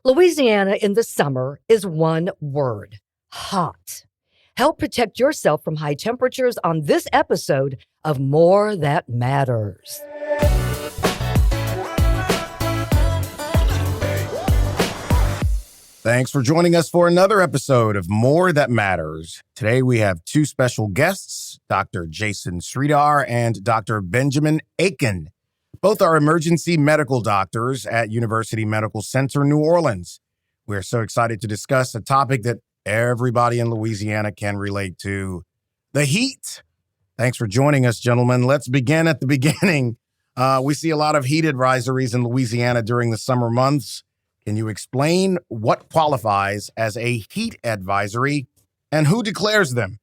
Louisiana in the summer is one word: hot. Help protect yourself from high temperatures on this episode of More That Matters. Thanks for joining us for another episode of More That Matters. Today we have two special guests, Dr. Jason Sridhar and Dr. Benjamin Aiken. Both are emergency medical doctors at University Medical Center, New Orleans. We're so excited to discuss a topic that everybody in Louisiana can relate to: the heat. Thanks for joining us, gentlemen. Let's begin at the beginning. We see a lot of heat advisories in Louisiana during the summer months. Can you explain what qualifies as a heat advisory and who declares them?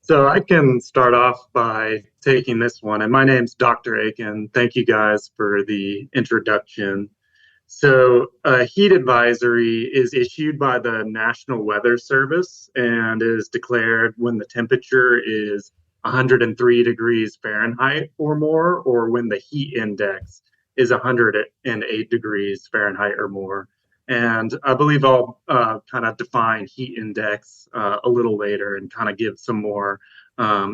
So I can start off by taking this one. And my name's Dr. Aiken. Thank you guys for the introduction. So a heat advisory is issued by the National Weather Service and is declared when the temperature is 103 degrees Fahrenheit or more, or when the heat index is 108 degrees Fahrenheit or more. And I believe I'll kind of define heat index a little later and kind of give some more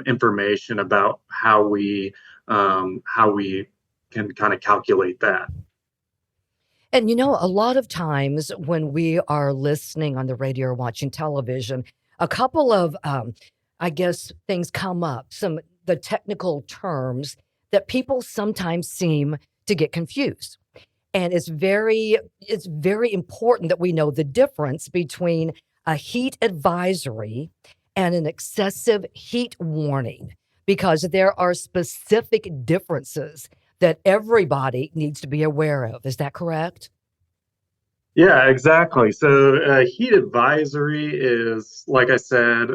information about how we can kind of calculate that. And you know, a lot of times when we are listening on the radio or watching television, a couple of, things come up, the technical terms that people sometimes seem to get confused. And it's very important that we know the difference between a heat advisory and an excessive heat warning, because there are specific differences that everybody needs to be aware of. Is that correct? Yeah, exactly. So a heat advisory is, like I said,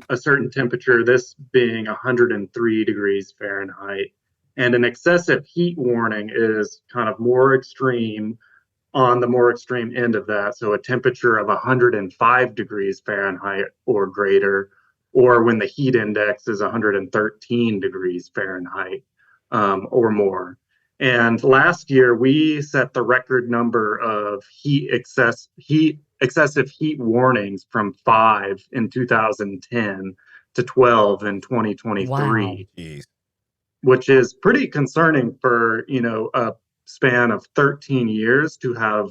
a certain temperature, this being 103 degrees Fahrenheit. And an excessive heat warning is kind of more extreme, on the more extreme end of that. So a temperature of 105 degrees Fahrenheit or greater, or when the heat index is 113 degrees Fahrenheit or more. And last year, we set the record number of excessive heat warnings from 5 in 2010 to 12 in 2023. Wow. Which is pretty concerning for, a span of 13 years to have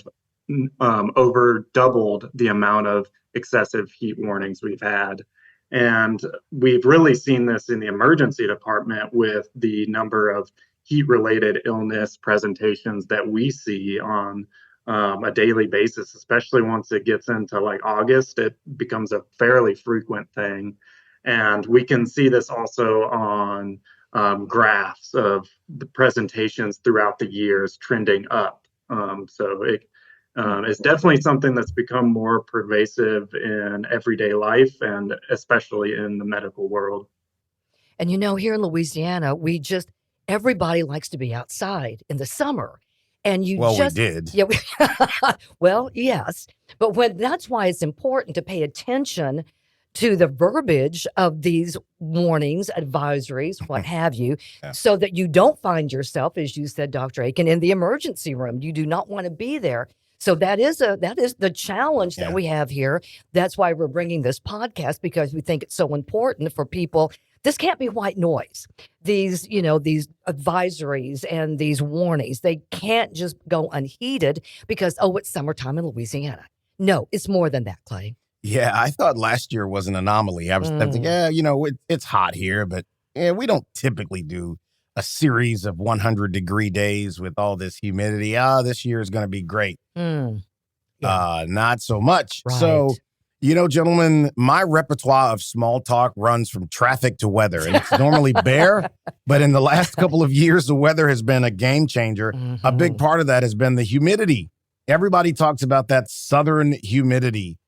over doubled the amount of excessive heat warnings we've had. And we've really seen this in the emergency department with the number of heat-related illness presentations that we see on a daily basis, especially once it gets into like August. It becomes a fairly frequent thing. And we can see this also on graphs of the presentations throughout the years trending up. So it is definitely something that's become more pervasive in everyday life and especially in the medical world. And you know, here in Louisiana, everybody likes to be outside in the summer. And we did. Yeah. Well, yes. But that's why it's important to pay attention to the verbiage of these warnings, advisories, what have you, so that you don't find yourself, as you said, Dr. Aiken, in the emergency room. You do not want to be there. So that is the challenge that we have here. That's why we're bringing this podcast, because we think it's so important for people. This can't be white noise. These advisories and these warnings, they can't just go unheeded because, it's summertime in Louisiana. No, it's more than that, Clay. Yeah, I thought last year was an anomaly. I was thinking, it's hot here, but we don't typically do a series of 100-degree days with all this humidity. This year is going to be great. Not so much. Right. So, gentlemen, my repertoire of small talk runs from traffic to weather. And it's normally bare, but in the last couple of years, the weather has been a game changer. Mm-hmm. A big part of that has been the humidity. Everybody talks about that southern humidity.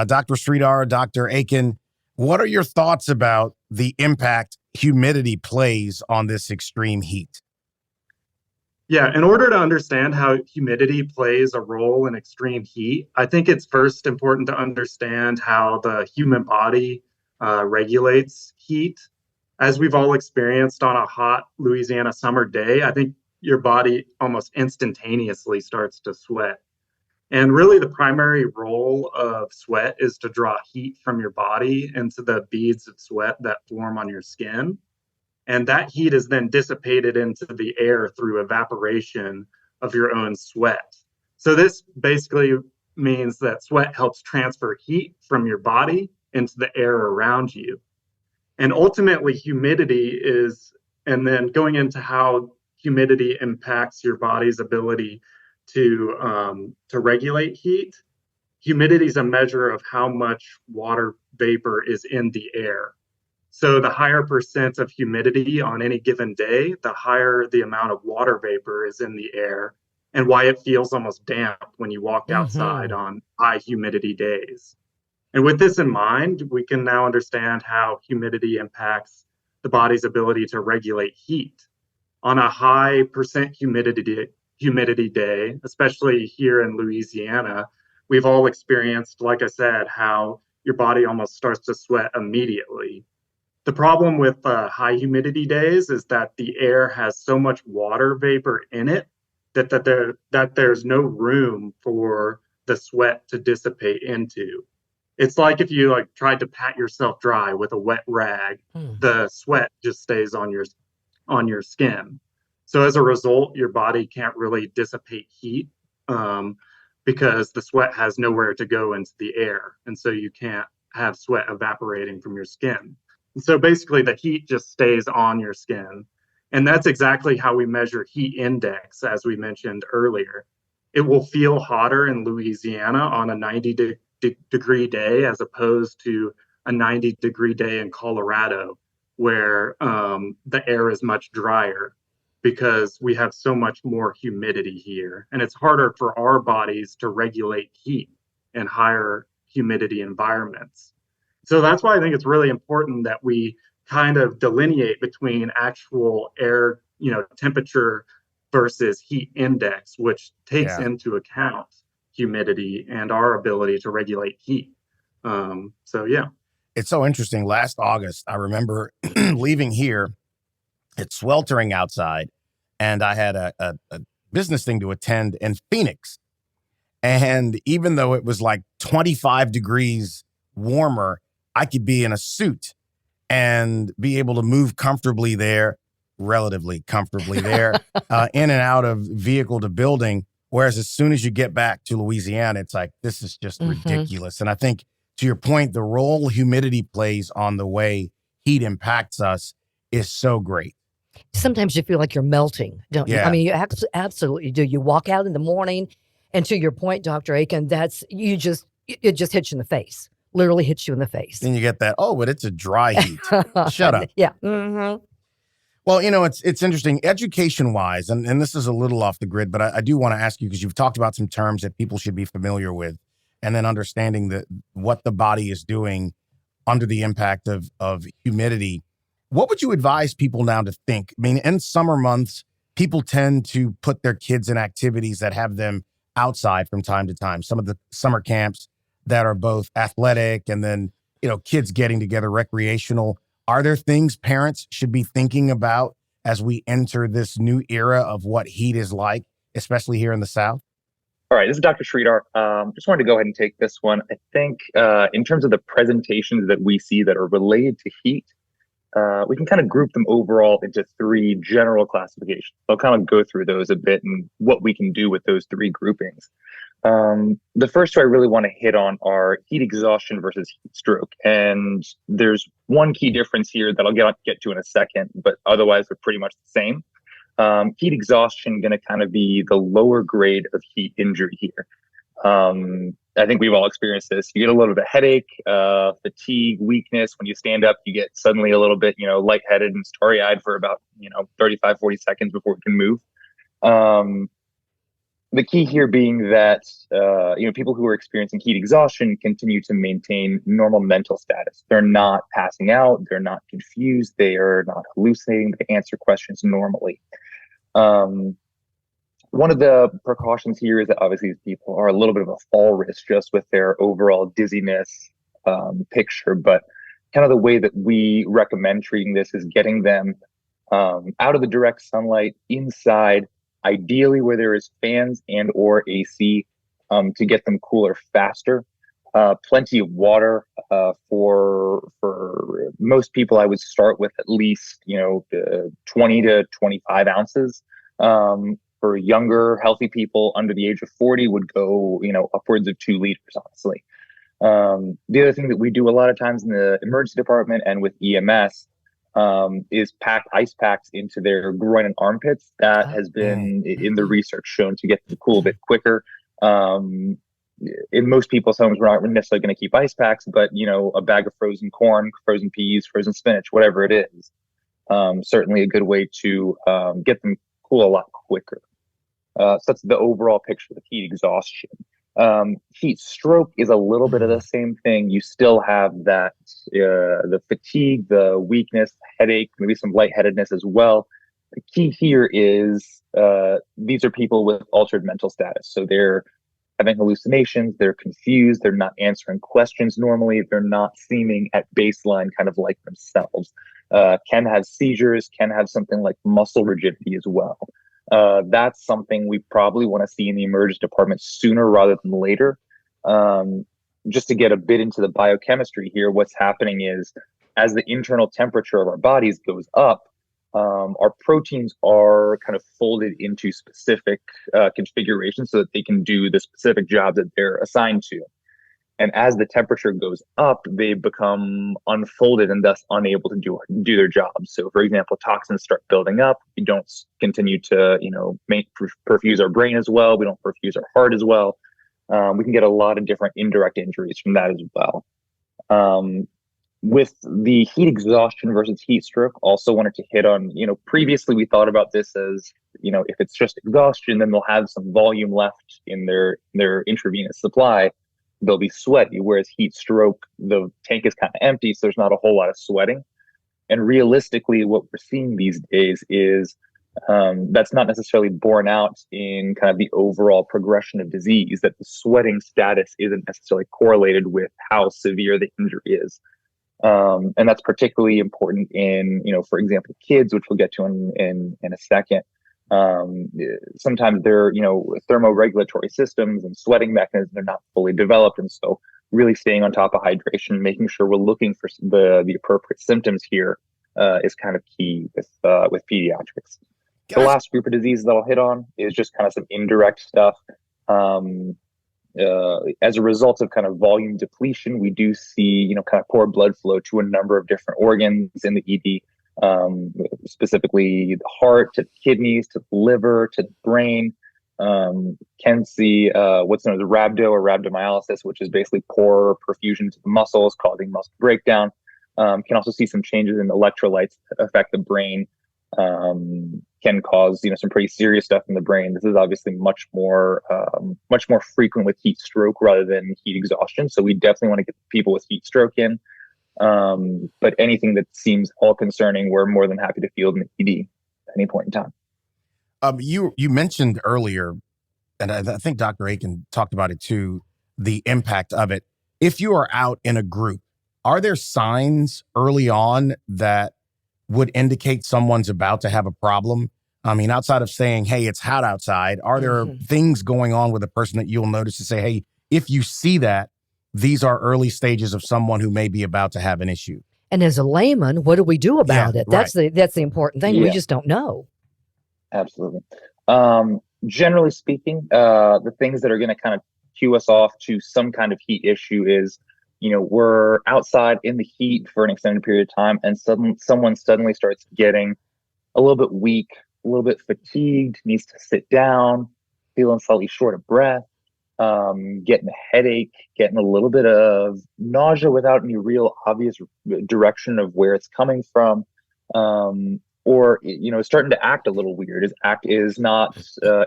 Dr. Sridhar, Dr. Aiken, what are your thoughts about the impact humidity plays on this extreme heat? Yeah, in order to understand how humidity plays a role in extreme heat, I think it's first important to understand how the human body regulates heat. As we've all experienced on a hot Louisiana summer day, I think your body almost instantaneously starts to sweat. And really, the primary role of sweat is to draw heat from your body into the beads of sweat that form on your skin. And that heat is then dissipated into the air through evaporation of your own sweat. So, this basically means that sweat helps transfer heat from your body into the air around you. And ultimately, humidity is, and then going into how humidity impacts your body's ability to regulate heat. Humidity is a measure of how much water vapor is in the air. So the higher percent of humidity on any given day, the higher the amount of water vapor is in the air, and why it feels almost damp when you walk outside Hmm. on high humidity days. And with this in mind, we can now understand how humidity impacts the body's ability to regulate heat. On a high percent humidity day, especially here in Louisiana, we've all experienced, like I said, how your body almost starts to sweat immediately. The problem with high humidity days is that the air has so much water vapor in it that there's no room for the sweat to dissipate into. It's like if you like tried to pat yourself dry with a wet rag, Hmm. the sweat just stays on your skin. So as a result, your body can't really dissipate heat um, because the sweat has nowhere to go into the air, and so you can't have sweat evaporating from your skin. And so basically, the heat just stays on your skin, and that's exactly how we measure heat index, as we mentioned earlier. It will feel hotter in Louisiana on a 90-degree day as opposed to a 90-degree day in Colorado, where the air is much drier because we have so much more humidity here. And it's harder for our bodies to regulate heat in higher humidity environments. So that's why I think it's really important that we kind of delineate between actual air, temperature versus heat index, which takes Yeah. into account humidity and our ability to regulate heat. So yeah. It's so interesting. Last August, I remember leaving here. It's sweltering outside, and I had a business thing to attend in Phoenix. And even though it was like 25 degrees warmer, I could be in a suit and be able to move comfortably there, relatively comfortably there, in and out of vehicle to building. Whereas as soon as you get back to Louisiana, it's like, this is just Hmm. ridiculous. And I think to your point, the role humidity plays on the way heat impacts us is so great. Sometimes you feel like you're melting, don't you? I Yeah. mean, you absolutely do. You walk out in the morning, and to your point, Dr. Aiken, it just hits you in the face. Literally hits you in the face. Then you get that, oh, but it's a dry heat. Shut up. Yeah. Hmm. Well, it's interesting education wise, and this is a little off the grid, but I do want to ask you because you've talked about some terms that people should be familiar with, and then understanding what the body is doing under the impact of humidity. What would you advise people now to think? I mean, in summer months, people tend to put their kids in activities that have them outside from time to time. Some of the summer camps that are both athletic and then, kids getting together recreational. Are there things parents should be thinking about as we enter this new era of what heat is like, especially here in the South? All right, this is Dr. Sridhar. Just wanted to go ahead and take this one. I think in terms of the presentations that we see that are related to heat, we can kind of group them overall into three general classifications. I'll kind of go through those a bit and what we can do with those three groupings. The first two I really want to hit on are heat exhaustion versus heat stroke. And there's one key difference here that I'll get to in a second, but otherwise they're pretty much the same. Heat exhaustion going to kind of be the lower grade of heat injury here. I think we've all experienced this. You get a little bit of headache, fatigue, weakness. When you stand up, you get suddenly a little bit, lightheaded and starry-eyed for about, 35, 40 seconds before you can move. The key here being that, people who are experiencing heat exhaustion continue to maintain normal mental status. They're not passing out. They're not confused. They are not hallucinating. They answer questions normally. One of the precautions here is that obviously these people are a little bit of a fall risk just with their overall dizziness picture, but kind of the way that we recommend treating this is getting them out of the direct sunlight, inside, ideally where there is fans and or AC, to get them cooler faster. Plenty of water. For most people, I would start with at least 20 to 25 ounces. For younger, healthy people under the age of 40, would go upwards of 2 liters, honestly. The other thing that we do a lot of times in the emergency department and with EMS, is pack ice packs into their groin and armpits. That has been in the research shown to get them cool a bit quicker. In most people's homes, we're not necessarily going to keep ice packs, but a bag of frozen corn, frozen peas, frozen spinach, whatever it is, certainly a good way to get them cool a lot quicker. So that's the overall picture of heat exhaustion. Heat stroke is a little bit of the same thing. You still have that the fatigue, the weakness, headache, maybe some lightheadedness as well. The key here is these are people with altered mental status. So they're having hallucinations, they're confused, they're not answering questions normally, they're not seeming at baseline kind of like themselves. Can have seizures, can have something like muscle rigidity as well. That's something we probably want to see in the emergency department sooner rather than later. Just to get a bit into the biochemistry here, what's happening is as the internal temperature of our bodies goes up, our proteins are kind of folded into specific configurations so that they can do the specific job that they're assigned to. And as the temperature goes up, they become unfolded and thus unable to do their jobs. So, for example, toxins start building up. We don't continue to, perfuse our brain as well. We don't perfuse our heart as well. We can get a lot of different indirect injuries from that as well. With the heat exhaustion versus heat stroke, also wanted to hit on, previously we thought about this as, if it's just exhaustion, then they'll have some volume left in their intravenous supply. They'll be sweaty, whereas heat stroke, the tank is kind of empty, so there's not a whole lot of sweating. And realistically, what we're seeing these days is that's not necessarily borne out in kind of the overall progression of disease, that the sweating status isn't necessarily correlated with how severe the injury is. And that's particularly important in, for example, kids, which we'll get to in a second. Sometimes their thermoregulatory systems and sweating mechanisms are not fully developed, and so really staying on top of hydration, making sure we're looking for the appropriate symptoms here is kind of key with pediatrics. The last group of diseases that I'll hit on is just kind of some indirect stuff. As a result of kind of volume depletion, we do see kind of poor blood flow to a number of different organs in the ED. Specifically the heart, to the kidneys, to the liver, to the brain. Can see what's known as rhabdo or rhabdomyolysis, which is basically poor perfusion to the muscles, causing muscle breakdown. Can also see some changes in electrolytes that affect the brain. Can cause some pretty serious stuff in the brain. This is obviously much more frequent with heat stroke rather than heat exhaustion. So we definitely want to get people with heat stroke in. But anything that seems all concerning, we're more than happy to field in the ED at any point in time. You mentioned earlier, and I think Dr. Aiken talked about it too, the impact of it. If you are out in a group, are there signs early on that would indicate someone's about to have a problem? I mean, outside of saying, hey, it's hot outside, are there things going on with a person that you'll notice to say, hey, if you see that, these are early stages of someone who may be about to have an issue? And as a layman, what do we do about it? That's the important thing. We just don't know. Absolutely. Generally speaking, the things that are going to kind of cue us off to some kind of heat issue is, we're outside in the heat for an extended period of time, and someone suddenly starts getting a little bit weak, a little bit fatigued, needs to sit down, feeling slightly short of breath, getting a headache, getting a little bit of nausea without any real obvious direction of where it's coming from, or starting to act a little weird. Is not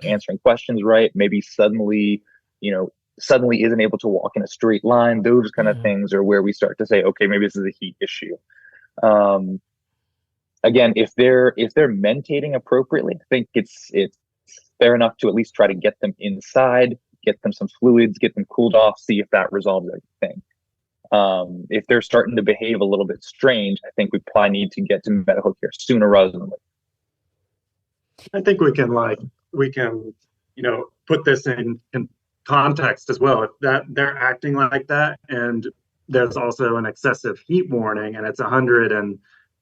answering questions right. Maybe suddenly isn't able to walk in a straight line. Those kind of things are where we start to say, okay, maybe this is a heat issue. Again, if they're mentating appropriately, I think it's fair enough to at least try to get them inside, get them some fluids, get them cooled off, see if that resolves everything. If they're starting to behave a little bit strange, I think we probably need to get to medical care sooner rather than later. I think we can, put this in context as well. If that they're acting like that, and there's also an excessive heat warning, and it's 100 and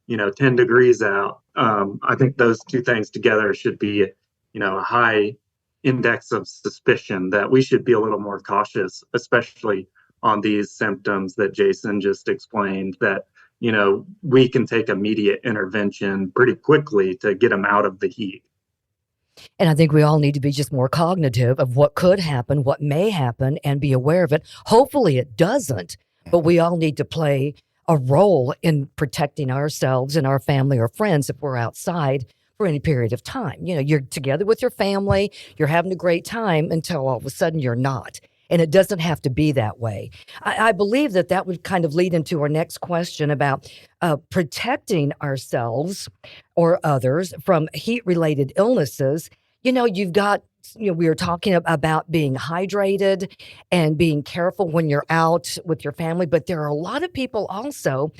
10 degrees out. I think those two things together should be, a high index of suspicion that we should be a little more cautious, especially on these symptoms that Jason just explained. That we can take immediate intervention pretty quickly to get them out of the heat. And I think we all need to be just more cognitive of what could happen, what may happen, and be aware of it. Hopefully it doesn't, but we all need to play a role in protecting ourselves and our family or friends if we're outside for any period of time. You're together with your family, you're having a great time until all of a sudden you're not. And it doesn't have to be that way. I believe that would kind of lead into our next question about protecting ourselves or others from heat-related illnesses. You've got, we were talking about being hydrated and being careful when you're out with your family, but there are a lot of people also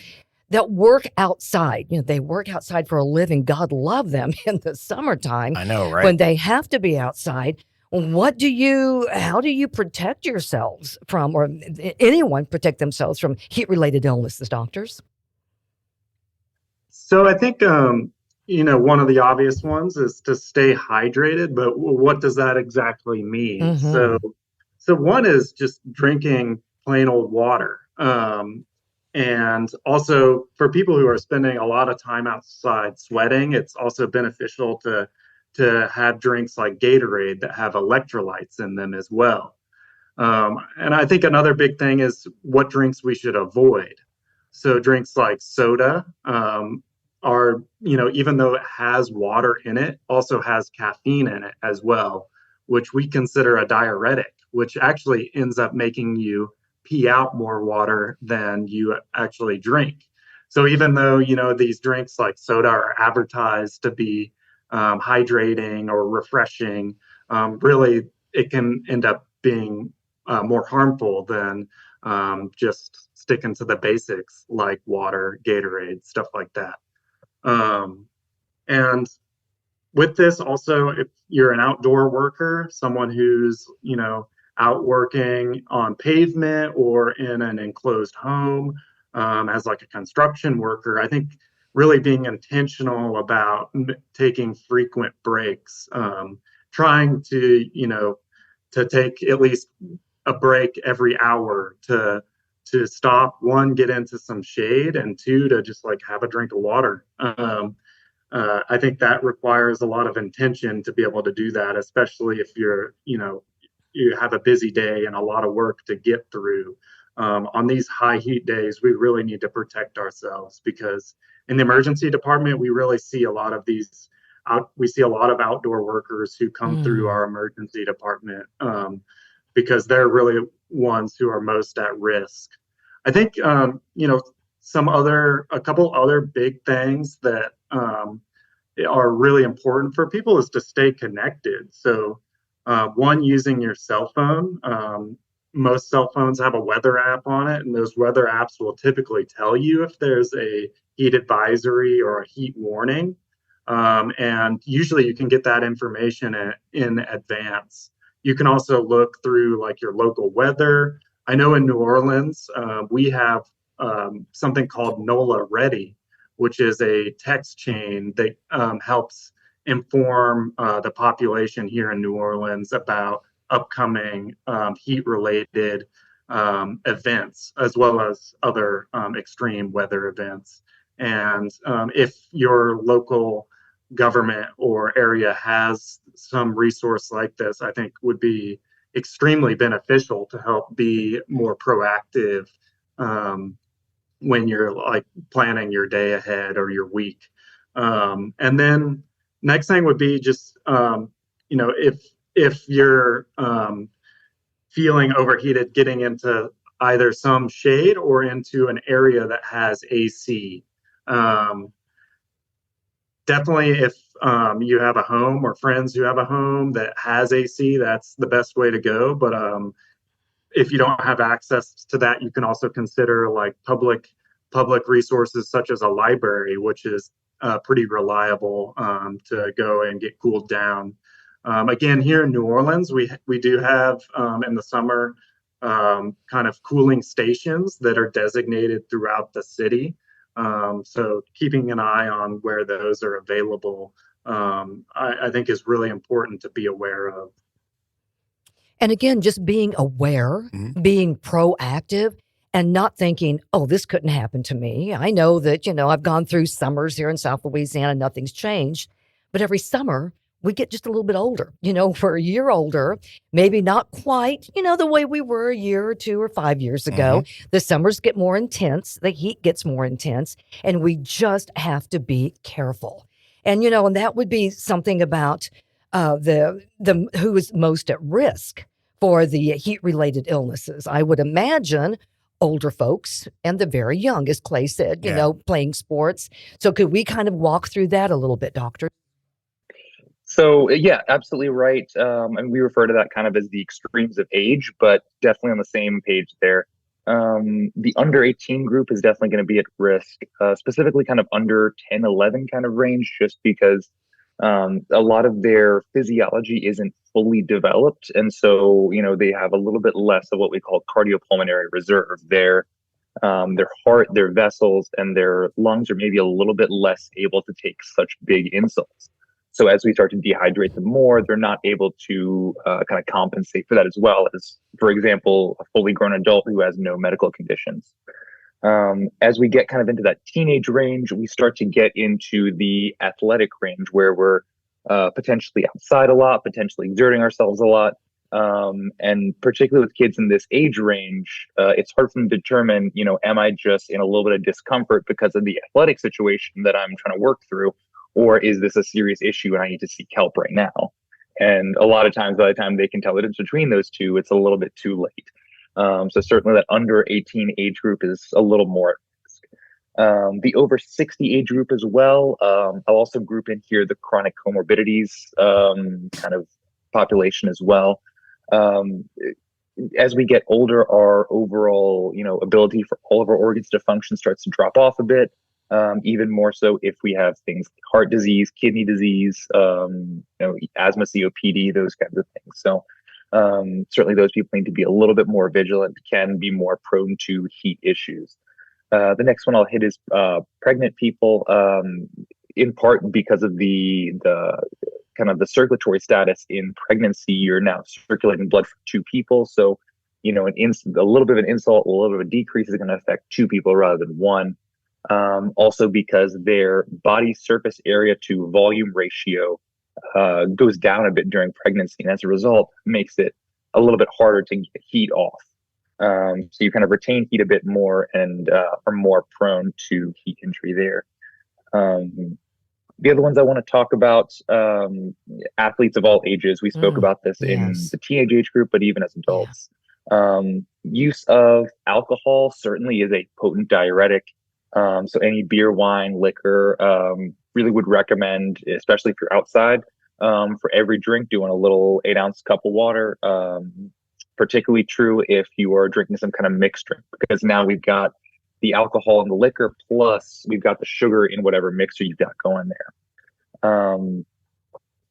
that work outside. They work outside for a living. God love them in the summertime. I know, right? When they have to be outside. How do you protect yourselves from, or anyone protect themselves from heat-related illnesses, doctors? So I think, one of the obvious ones is to stay hydrated, but what does that exactly mean? So one is just drinking plain old water. And also for people who are spending a lot of time outside sweating, it's also beneficial to have drinks like Gatorade that have electrolytes in them as well. And I think another big thing is what drinks we should avoid. So drinks like soda are, even though it has water in it, also has caffeine in it as well, which we consider a diuretic, which actually ends up making you pee out more water than you actually drink. So even though, these drinks like soda are advertised to be hydrating or refreshing, really it can end up being more harmful than just sticking to the basics like water, Gatorade, stuff like that. And with this also, if you're an outdoor worker, someone who's, out working on pavement or in an enclosed home, as like a construction worker, I think really being intentional about taking frequent breaks, trying to take at least a break every hour to stop, one, get into some shade, and two, to just like have a drink of water. I think that requires a lot of intention to be able to do that, especially if you have a busy day and a lot of work to get through. On these high heat days, we really need to protect ourselves, because in the emergency department, we really see a lot of outdoor workers who come through our emergency department, because they're really ones who are most at risk. I think, a couple other big things that are really important for people is to stay connected. So one, using your cell phone. Most cell phones have a weather app on it, and those weather apps will typically tell you if there's a heat advisory or a heat warning. And usually you can get that information in advance. You can also look through like your local weather. I know in New Orleans, we have something called NOLA Ready, which is a text chain that helps inform the population here in New Orleans about upcoming heat-related events, as well as other extreme weather events. And if your local government or area has some resource like this, I think would be extremely beneficial to help be more proactive when you're like planning your day ahead or your week. And then next thing would be just, if you're feeling overheated, getting into either some shade or into an area that has AC. Definitely if you have a home or friends who have a home that has AC, that's the best way to go. But if you don't have access to that, you can also consider like public resources such as a library, which is pretty reliable to go and get cooled down. Again, here in New Orleans, we do have in the summer kind of cooling stations that are designated throughout the city. So keeping an eye on where those are available, I think is really important to be aware of. And again, just being aware, being proactive, and not thinking, oh, this couldn't happen to me. I know that, I've gone through summers here in South Louisiana, nothing's changed. But every summer, we get just a little bit older. We're a year older, maybe not quite, the way we were a year or 2 or 5 years ago. The summers get more intense, the heat gets more intense, and we just have to be careful. And, and that would be something about the who is most at risk for the heat-related illnesses. I would imagine older folks and the very young, as Clay said, playing sports. So could we kind of walk through that a little bit, Doctor? So yeah, absolutely right. And we refer to that kind of as the extremes of age, but definitely on the same page there. The under 18 group is definitely going to be at risk, specifically kind of under 10, 11 kind of range, just because a lot of their physiology isn't fully developed. And so, they have a little bit less of what we call cardiopulmonary reserve. Their heart, their vessels, and their lungs are maybe a little bit less able to take such big insults. So as we start to dehydrate them more, they're not able to kind of compensate for that as well as, for example, a fully grown adult who has no medical conditions. As we get kind of into that teenage range, we start to get into the athletic range where we're potentially outside a lot, potentially exerting ourselves a lot. And particularly with kids in this age range, it's hard for them to determine, am I just in a little bit of discomfort because of the athletic situation that I'm trying to work through? Or is this a serious issue and I need to seek help right now? And a lot of times, by the time they can tell the difference between those two, it's a little bit too late. So certainly that under 18 age group is a little more at risk. The over 60 age group as well. I'll also group in here the chronic comorbidities kind of population as well. As we get older, our overall, ability for all of our organs to function starts to drop off a bit. Even more so if we have things like heart disease, kidney disease, asthma, COPD, those kinds of things. So certainly those people need to be a little bit more vigilant, can be more prone to heat issues. The next one I'll hit is pregnant people, in part because of the kind of the circulatory status in pregnancy. You're now circulating blood for 2 people. So, a little bit of an insult, a little bit of a decrease is going to affect 2 people rather than 1. Also because their body surface area to volume ratio goes down a bit during pregnancy, and as a result makes it a little bit harder to get heat off. So you kind of retain heat a bit more and are more prone to heat injury there. The other ones I want to talk about, athletes of all ages. We spoke about this in the teenage age group, but even as adults. Use of alcohol certainly is a potent diuretic. So any beer, wine, liquor, really would recommend, especially if you're outside, for every drink, doing a little 8-ounce cup of water. Particularly true if you are drinking some kind of mixed drink, because now we've got the alcohol and the liquor, plus we've got the sugar in whatever mixer you've got going there.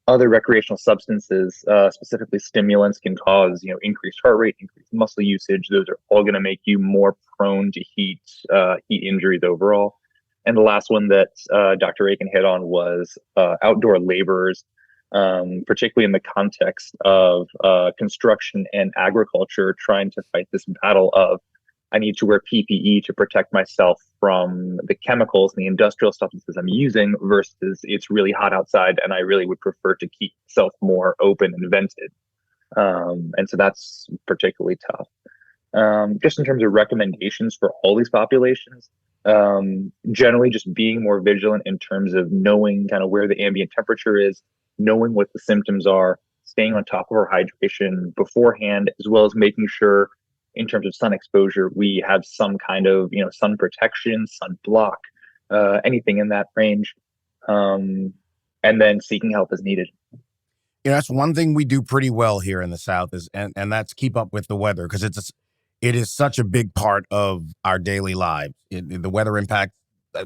Other recreational substances, specifically stimulants, can cause, increased heart rate, increased muscle usage. Those are all going to make you more prone to heat injuries overall. And the last one that Dr. Aiken hit on was outdoor laborers, particularly in the context of construction and agriculture, trying to fight this battle of, I need to wear PPE to protect myself from the chemicals and the industrial substances I'm using, versus it's really hot outside and I really would prefer to keep myself more open and vented. And so that's particularly tough. Just in terms of recommendations for all these populations, generally just being more vigilant in terms of knowing kind of where the ambient temperature is, knowing what the symptoms are, staying on top of our hydration beforehand, as well as making sure in terms of sun exposure, we have some kind of, sun protection, sun block, anything in that range. And then seeking help as needed. That's one thing we do pretty well here in the South is, and that's keep up with the weather, because it is such a big part of our daily lives. The weather impacts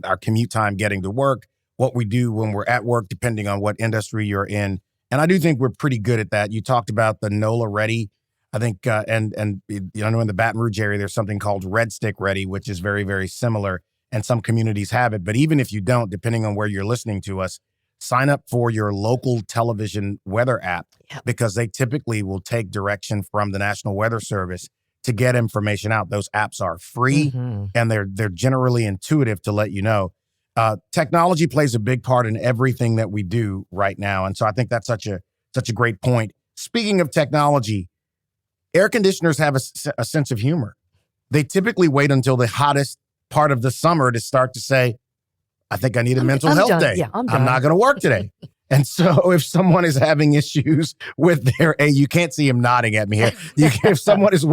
our commute time getting to work, what we do when we're at work, depending on what industry you're in. And I do think we're pretty good at that. You talked about the NOLA Ready. I think, and you know, in the Baton Rouge area, there's something called Red Stick Ready, which is very, very similar. And some communities have it. But even if you don't, depending on where you're listening to us, sign up for your local television weather app, because they typically will take direction from the National Weather Service to get information out. Those apps are free, and they're generally intuitive to let you know. Technology plays a big part in everything that we do right now. And so I think that's such a great point. Speaking of technology, air conditioners have a sense of humor. They typically wait until the hottest part of the summer to start to say, I think I need a mental health done. day. Yeah, I'm not going to work today. And so if someone is having issues with their you can't see him nodding at me here. If someone is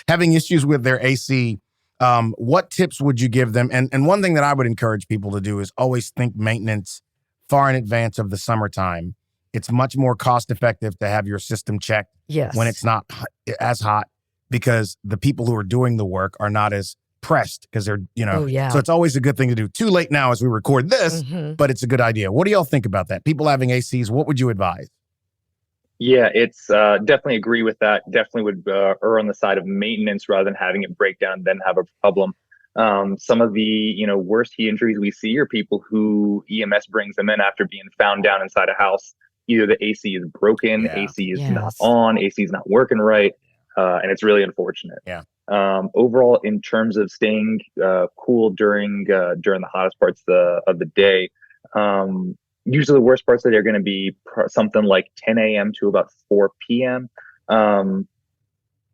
having issues with their AC, what tips would you give them? And one thing that I would encourage people to do is always think maintenance far in advance of the summertime. It's much more cost effective to have your system checked when it's not as hot, because the people who are doing the work are not as pressed, because they're, so it's always a good thing to do. Too late now as we record this, but it's a good idea. What do y'all think about that? People having ACs, what would you advise? Yeah, it's definitely agree with that. Definitely would err on the side of maintenance rather than having it break down and then have a problem. Some of the worst heat injuries we see are people who EMS brings them in after being found down inside a house. Either the AC is broken, AC is not on, AC is not working right, and it's really unfortunate. Overall, in terms of staying cool during the hottest parts of the day, usually the worst parts of the day are going to be something like 10 a.m. to about 4 p.m.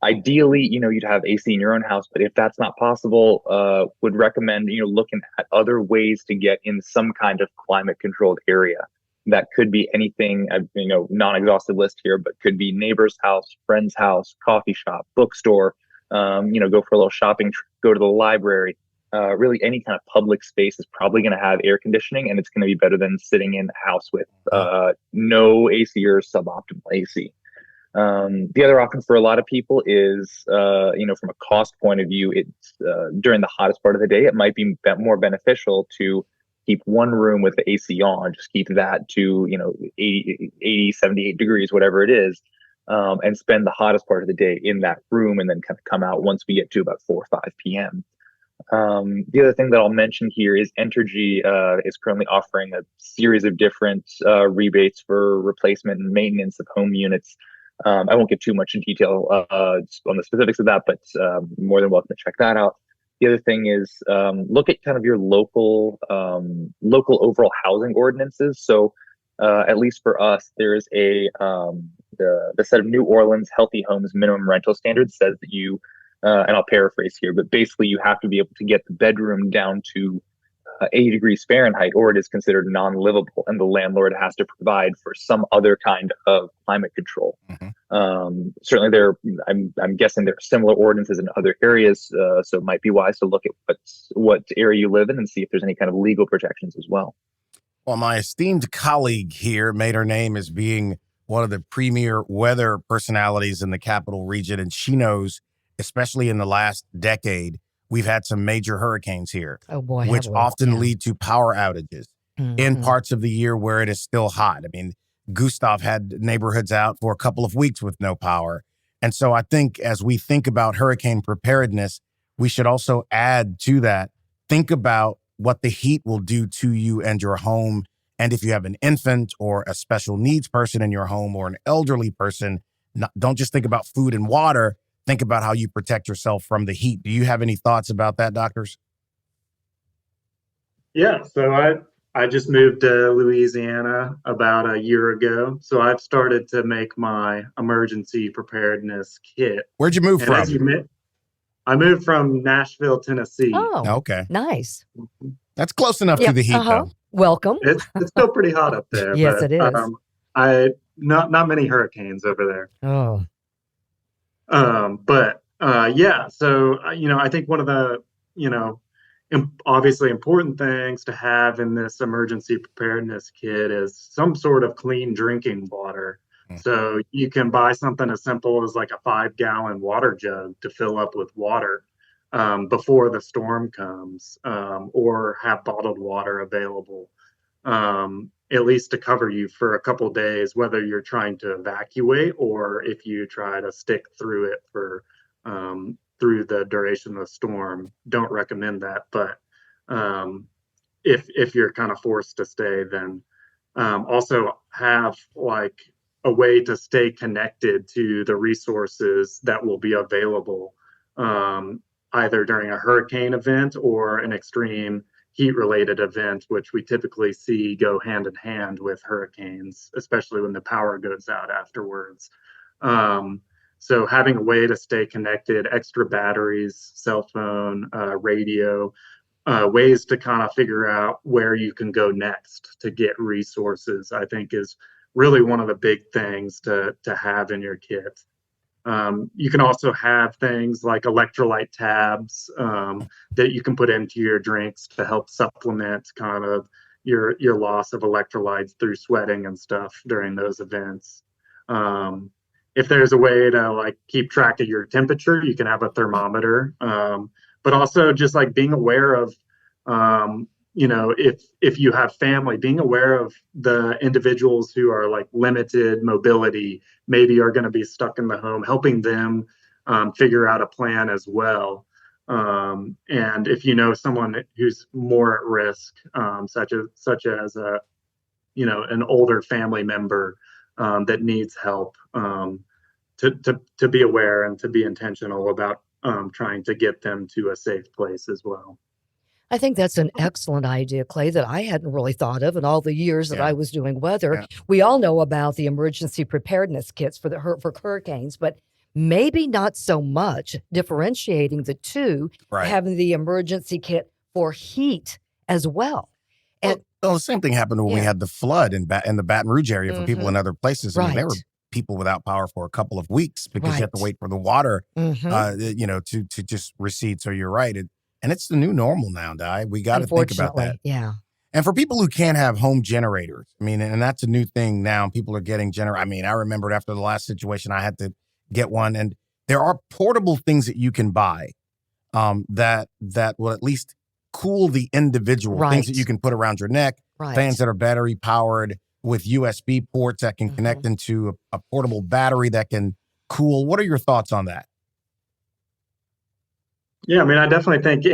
Ideally, you'd have AC in your own house, but if that's not possible, would recommend looking at other ways to get in some kind of climate controlled area. That could be anything, non-exhaustive list here, but could be neighbor's house, friend's house, coffee shop, bookstore, go for a little shopping, go to the library. Really any kind of public space is probably going to have air conditioning, and it's going to be better than sitting in a house with no AC or suboptimal AC. The other option for a lot of people is, from a cost point of view, it's during the hottest part of the day, it might be more beneficial to keep one room with the AC on, just keep that to, 80, 78 degrees, whatever it is, and spend the hottest part of the day in that room and then kind of come out once we get to about 4 or 5 p.m. The other thing that I'll mention here is Entergy is currently offering a series of different rebates for replacement and maintenance of home units. I won't get too much in detail on the specifics of that, but more than welcome to check that out. The other thing is look at kind of your local overall housing ordinances. So at least for us, there's the set of New Orleans Healthy Homes minimum rental standards says that you, and I'll paraphrase here, but basically you have to be able to get the bedroom down to 80 degrees Fahrenheit, or it is considered non-livable, and the landlord has to provide for some other kind of climate control. Certainly, I'm guessing there are similar ordinances in other areas, so it might be wise to look at what area you live in and see if there's any kind of legal protections as well. Well, my esteemed colleague here made her name as being one of the premier weather personalities in the capital region, and she knows, especially in the last decade, we've had some major hurricanes here, which often lead to power outages in parts of the year where it is still hot. I mean, Gustav had neighborhoods out for a couple of weeks with no power. And so I think as we think about hurricane preparedness, we should also add to that, think about what the heat will do to you and your home. And if you have an infant or a special needs person in your home or an elderly person, don't just think about food and water. Think about how you protect yourself from the heat. Do you have any thoughts about that, doctors? Yeah, so I just moved to Louisiana about a year ago. So I've started to make my emergency preparedness kit. Where'd you move from? I moved from Nashville, Tennessee. Oh, okay. Nice. That's close enough to the heat, though. Welcome. It's still pretty hot up there. Yes, but, it is. Not many hurricanes over there. Oh. So I think one of the obviously important things to have in this emergency preparedness kit is some sort of clean drinking water. So you can buy something as simple as like a 5-gallon water jug to fill up with water before the storm comes, or have bottled water available. at least to cover you for a couple days, whether you're trying to evacuate or if you try to stick through it for through the duration of the storm. Don't recommend that, but if you're kind of forced to stay, then also have like a way to stay connected to the resources that will be available, either during a hurricane event or an extreme heat related event, which we typically see go hand in hand with hurricanes, especially when the power goes out afterwards. So having a way to stay connected, extra batteries, cell phone, radio, ways to kind of figure out where you can go next to get resources, I think is really one of the big things to have in your kit. You can also have things like electrolyte tabs that you can put into your drinks to help supplement kind of your loss of electrolytes through sweating and stuff during those events. If there's a way to like keep track of your temperature, you can have a thermometer. But also just like being aware of, if you have family, being aware of the individuals who are like limited mobility, maybe are going to be stuck in the home, helping them figure out a plan as well. And if you know someone who's more at risk, such as an older family member that needs help, to be aware and to be intentional about trying to get them to a safe place as well. I think that's an excellent idea, Clay, that I hadn't really thought of in all the years that I was doing weather. Yeah. We all know about the emergency preparedness kits for hurricanes, but maybe not so much differentiating the two, Right. having the emergency kit for heat as well. And Well, the same thing happened when we had the flood in the Baton Rouge area for people in other places. I mean, there were people without power for a couple of weeks because you have to wait for the water, to just recede. So you're right. And it's the new normal now, Di. We got to think about that. Yeah. And for people who can't have home generators, I mean, and that's a new thing now. People are getting I mean, I remembered after the last situation, I had to get one. And there are portable things that you can buy that will at least cool the individual. Things that you can put around your neck, fans that are battery powered with USB ports that can connect into a portable battery that can cool. What are your thoughts on that? Yeah, I mean, I definitely think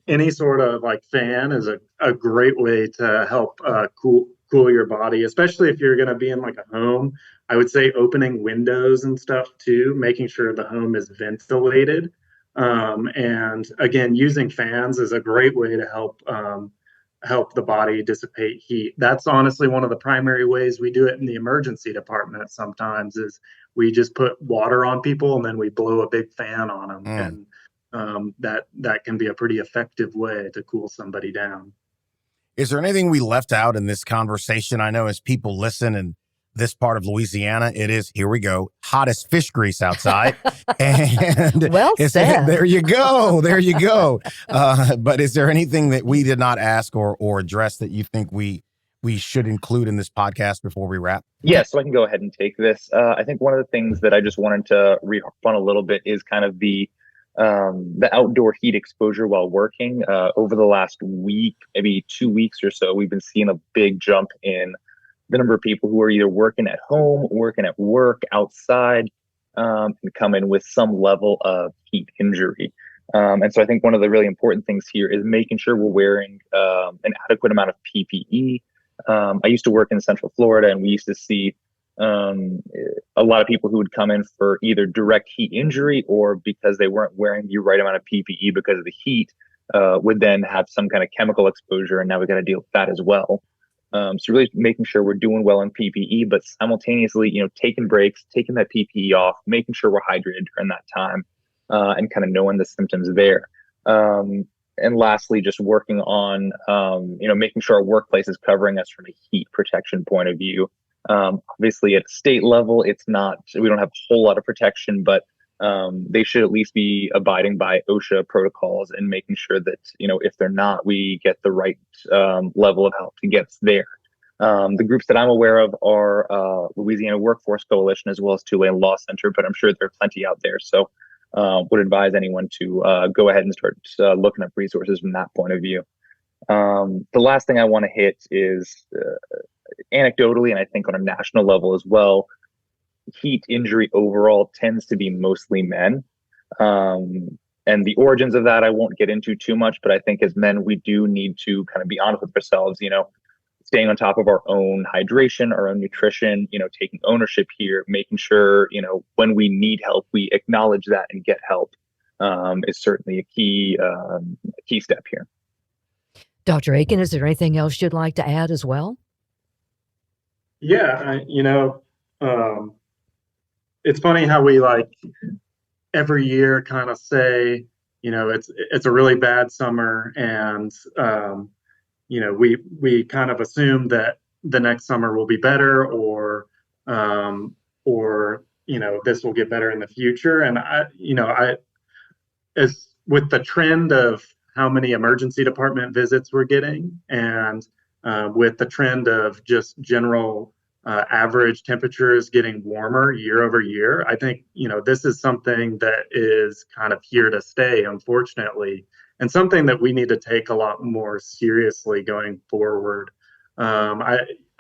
any sort of like fan is a great way to help cool your body, especially if you're going to be in like a home. I would say opening windows and stuff too, making sure the home is ventilated. And again, using fans is a great way to help the body dissipate heat. That's honestly one of the primary ways we do it in the emergency department sometimes is we just put water on people and then we blow a big fan on them. And that can be a pretty effective way to cool somebody down. Is there anything we left out in this conversation? I know as people listen in this part of Louisiana, it is, here we go, hottest fish grease outside. And well said. There you go. There you go. But is there anything that we did not ask or address that you think we should include in this podcast before we wrap? Yeah, so I can go ahead and take this. I think one of the things that I just wanted to re-harp on a little bit is kind of the outdoor heat exposure while working. Over the last week, maybe 2 weeks or so, we've been seeing a big jump in the number of people who are either working at home, working at work, outside, and come in with some level of heat injury. And so I think one of the really important things here is making sure we're wearing an adequate amount of PPE. I used to work in Central Florida, and we used to see a lot of people who would come in for either direct heat injury or because they weren't wearing the right amount of PPE because of the heat, would then have some kind of chemical exposure, and now we got to deal with that as well. So really making sure we're doing well in PPE, but simultaneously, taking breaks, taking that PPE off, making sure we're hydrated during that time, and kind of knowing the symptoms there. And lastly, just working on, making sure our workplace is covering us from a heat protection point of view. Obviously, at a state level, we don't have a whole lot of protection, but they should at least be abiding by OSHA protocols and making sure that, if they're not, we get the right level of help to get us there. The groups that I'm aware of are Louisiana Workforce Coalition as well as Tulane Law Center, but I'm sure there are plenty out there. So would advise anyone to go ahead and start looking up resources from that point of view. The last thing I want to hit is anecdotally, and I think on a national level as well, heat injury overall tends to be mostly men. And the origins of that I won't get into too much, but I think as men, we do need to kind of be honest with ourselves, staying on top of our own hydration, our own nutrition, taking ownership here, making sure, when we need help, we acknowledge that and get help is certainly a key step here. Dr. Aiken, is there anything else you'd like to add as well? Yeah, it's funny how we every year kind of say, it's a really bad summer, and we kind of assume that the next summer will be better, or this will get better in the future. And as with the trend of how many emergency department visits we're getting, and with the trend of just general average temperatures getting warmer year over year, I think, this is something that is kind of here to stay, unfortunately, and something that we need to take a lot more seriously going forward. I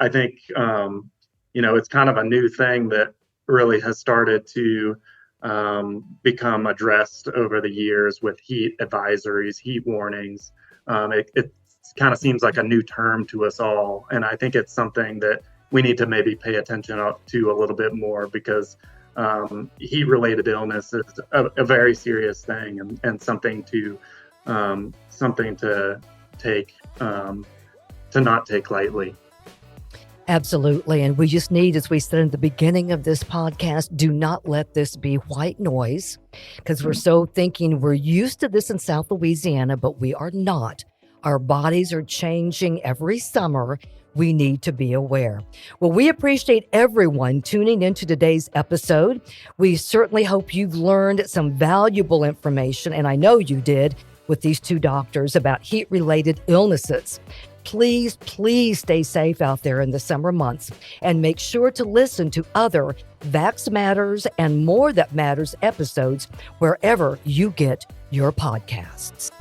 think, it's kind of a new thing that really has started to become addressed over the years with heat advisories, heat warnings. It kind of seems like a new term to us all, and I think it's something that we need to maybe pay attention to a little bit more, because heat-related illness is a very serious thing, and something to take to not take lightly. Absolutely. And we just need, as we said in the beginning of this podcast, do not let this be white noise, because we're so thinking we're used to this in South Louisiana, but we are not. Our bodies are changing every summer. We need to be aware. Well, we appreciate everyone tuning into today's episode. We certainly hope you've learned some valuable information, and I know you did, with these two doctors about heat-related illnesses. Please stay safe out there in the summer months, and make sure to listen to other Vax Matters and More That Matters episodes wherever you get your podcasts.